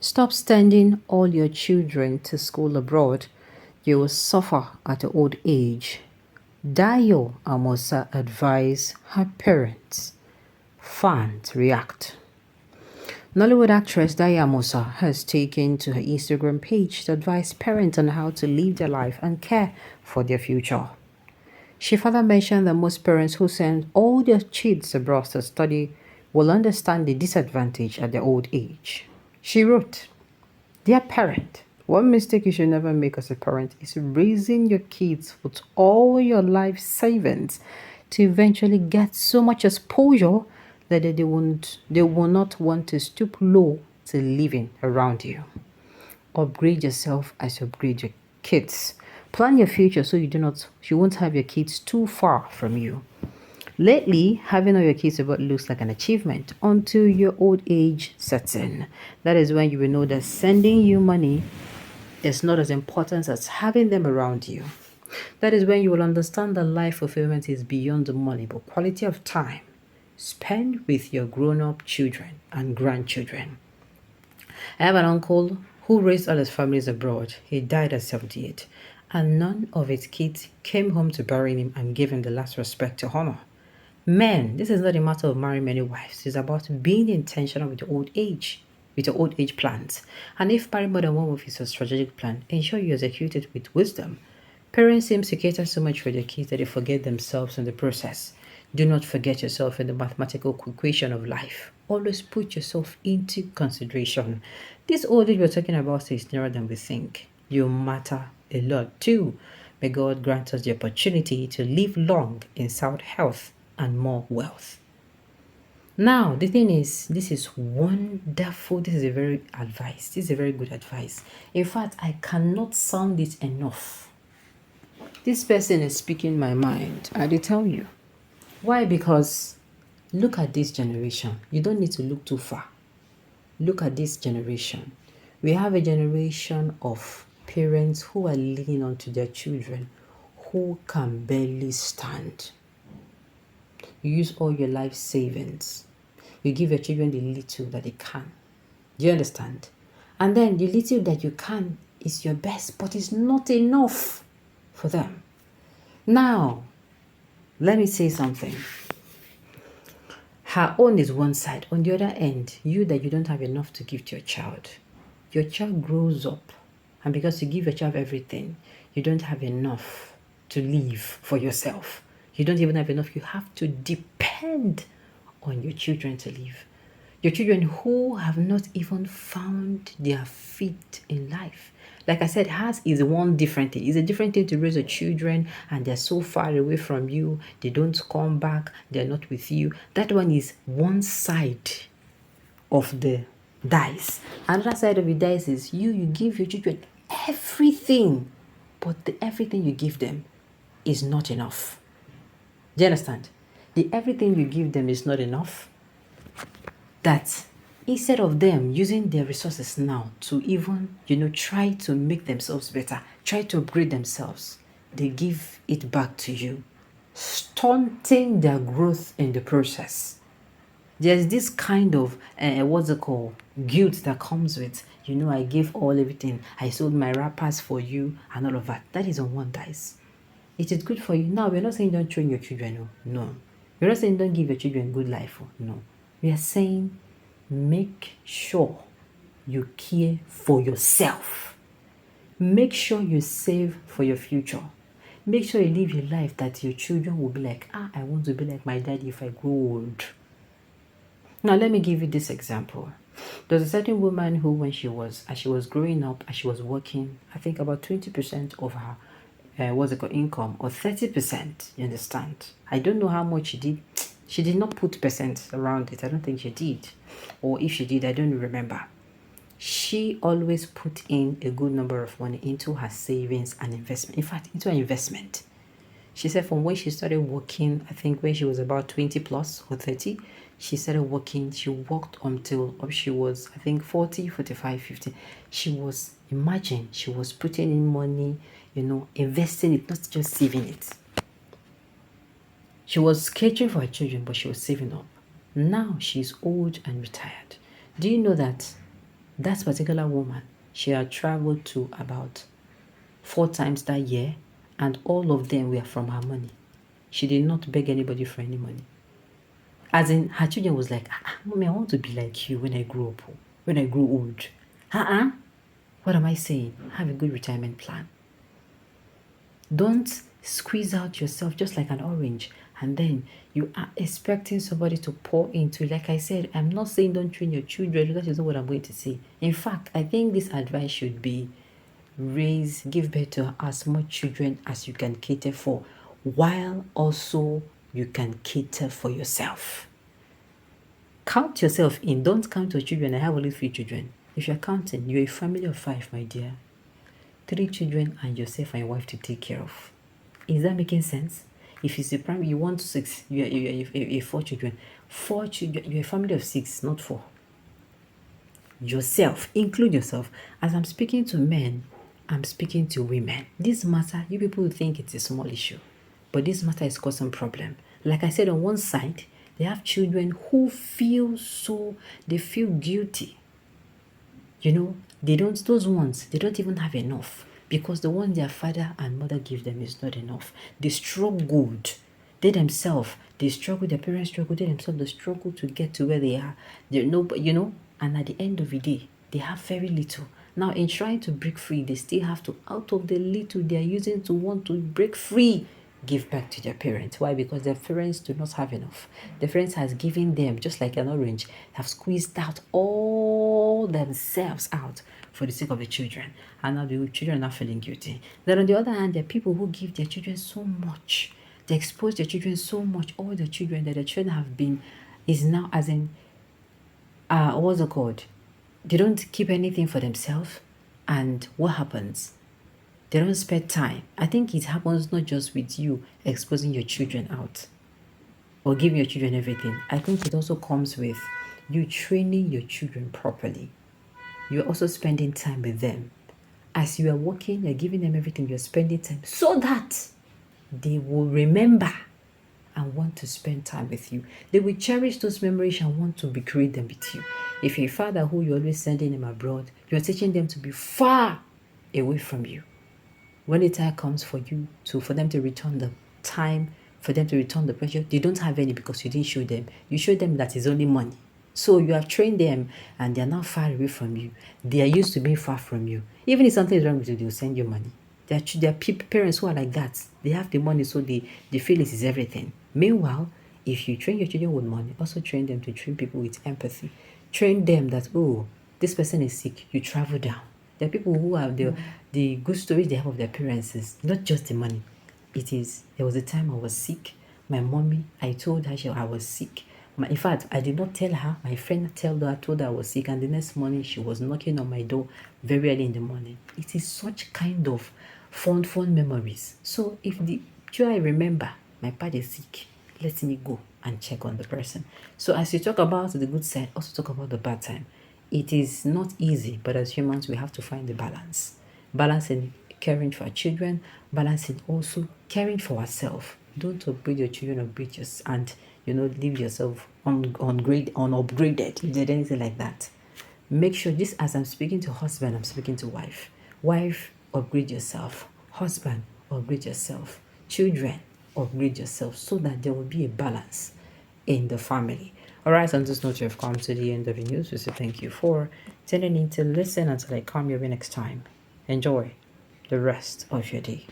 Stop sending all your children to school abroad. You will suffer at an old age. Dayo Amosa advised her parents. Fans react. Nollywood actress Dayo Amosa has taken to her Instagram page to advise parents on how to live their life and care for their future. She further mentioned that most parents who send all their kids abroad to study will understand the disadvantage at their old age. She wrote, "Dear parent, one mistake you should never make as a parent is raising your kids with all your life savings to eventually get so much exposure that they will not want to stoop low to living around you. Upgrade yourself as you upgrade your kids. Plan your future so you won't have your kids too far from you. Lately, having all your kids abroad looks like an achievement until your old age sets in. That is when you will know that sending you money is not as important as having them around you. That is when you will understand that life fulfillment is beyond the money, but quality of time spent with your grown-up children and grandchildren. I have an uncle who raised all his families abroad. He died at 78, and none of his kids came home to bury him and give him the last respect to honor. Men, this is not a matter of marrying many wives. It's about being intentional with your old age plans. And if marrying more than one wife is a strategic plan, ensure you execute it with wisdom. Parents seem to cater so much for their kids that they forget themselves in the process. Do not forget yourself in the mathematical equation of life. Always put yourself into consideration. This old age we're talking about is nearer than we think. You matter a lot too. May God grant us the opportunity to live long in sound health and more wealth." Now, the thing is, this is wonderful. This is a very advice. This is a very good advice. In fact, I cannot sound it enough. This person is speaking my mind. I will tell you. Why? Because look at this generation. You don't need to look too far. Look at this generation. We have a generation of parents who are leaning on to their children who can barely stand. You use all your life savings. You give your children the little that they can. Do you understand? And then the little that you can is your best, but it's not enough for them. Now, let me say something. Her own is one side. On the other end, you don't have enough to give to your child grows up, and because you give your child everything, you don't have enough to live for yourself. You don't even have enough. You have to depend on your children to live. Your children who have not even found their feet in life. Like I said, hers is one different thing. It's a different thing to raise your children and they're so far away from you. They don't come back. They're not with you. That one is one side of the dice. Another side of the dice is you give your children everything, but everything you give them is not enough. Do you understand? The everything you give them is not enough. That instead of them using their resources now to even, try to make themselves better, try to upgrade themselves, they give it back to you, stunting their growth in the process. There's this kind of, guilt that comes with, I gave everything. I sold my wrappers for you and all of that. That is on one dice. It is good for you. Now, we're not saying don't train your children. No. We're not saying don't give your children good life. No. We are saying make sure you care for yourself. Make sure you save for your future. Make sure you live your life that your children will be like, I want to be like my daddy if I grow old. Now, let me give you this example. There's a certain woman who, as she was growing up, as she was working, I think about 20% of her income, or 30%, you understand? I don't know how much she did. She did not put percent around it. I don't think she did. Or if she did, I don't remember. She always put in a good number of money into her savings and investment. In fact, into her investment. She said from when she started working, I think when she was about 20 plus or 30, she started working. She worked until she was, I think, 40, 45, 50. She was putting in money, investing it, not just saving it. She was catering for her children, but she was saving up. Now she's old and retired. Do you know that That particular woman, she had traveled to about 4 times that year, and all of them were from her money. She did not beg anybody for any money. As in, her children was like, Mommy, I want to be like you when I grow up, when I grow old. What am I saying? Have a good retirement plan. Don't squeeze out yourself just like an orange and then you are expecting somebody to pour into it. Like I said, I'm not saying don't train your children. That is not what I'm going to say. In fact, I think this advice should be give birth to as much children as you can cater for, while also you can cater for yourself. Count yourself in. Don't count your children. I have only 3 children. If you're counting, you're a family of 5, my dear. 3 children and yourself and your wife to take care of. Is that making sense? If it's a primary, you want 6, you're 4 children. 4 children, you're a family of 6, not 4. Yourself, include yourself. As I'm speaking to men, I'm speaking to women. This matter, you people think it's a small issue, but this matter is causing problem. Like I said, on one side, they have children who feel guilty. Those ones, they don't even have enough because the one their father and mother give them is not enough. They struggled. They themselves, they struggle, their parents struggle, they themselves, they struggle to get to where they are. And at the end of the day, they have very little. Now, in trying to break free, they still have to, out of the little they are using to want to break free, give back to their parents. Why? Because their parents do not have enough. Their parents has given them, just like an orange, have squeezed out all themselves out for the sake of the children. And now the children are not feeling guilty. Then on the other hand, there are people who give their children so much. They expose their children so much. All the children that the children have been, is now as in, what's it called? They don't keep anything for themselves. And what happens? They don't spend time. I think it happens not just with you exposing your children out or giving your children everything. I think it also comes with you training your children properly. You're also spending time with them. As you are working, you're giving them everything, you're spending time so that they will remember and want to spend time with you. They will cherish those memories and want to recreate them with you. If you're a father who you're always sending them abroad, you're teaching them to be far away from you. When the time comes for them to return the time, for them to return the pressure, they don't have any because you didn't show them. You showed them that it's only money. So you have trained them and they're now far away from you. They are used to being far from you. Even if something is wrong with you, they'll send you money. There are parents who are like that. They have the money, so they feel it is everything. Meanwhile, if you train your children with money, also train them to train people with empathy. Train them that, this person is sick, you travel down. There are people who have the good stories they have of their parents is not just the money. There was a time I was sick. My mommy, I told her I was sick. In fact, I did not tell her. My friend told her I was sick, and the next morning she was knocking on my door very early in the morning. It is such kind of fond memories. So if I remember my pad is sick, let me go and check on the person. So as you talk about the good side, also talk about the bad time. It is not easy, but as humans, we have to find the balance. Balance in caring for our children, balance in also caring for ourselves. Don't upgrade your children, upgrade yourself, and leave yourself unupgraded, if there's anything like that. Make sure, just as I'm speaking to husband, I'm speaking to wife. Wife, upgrade yourself. Husband, upgrade yourself. Children, upgrade yourself, so that there will be a balance in the family. All right, on this note, you have come to the end of the news. We say thank you for tuning in to listen until I come your way next time. Enjoy the rest of your day.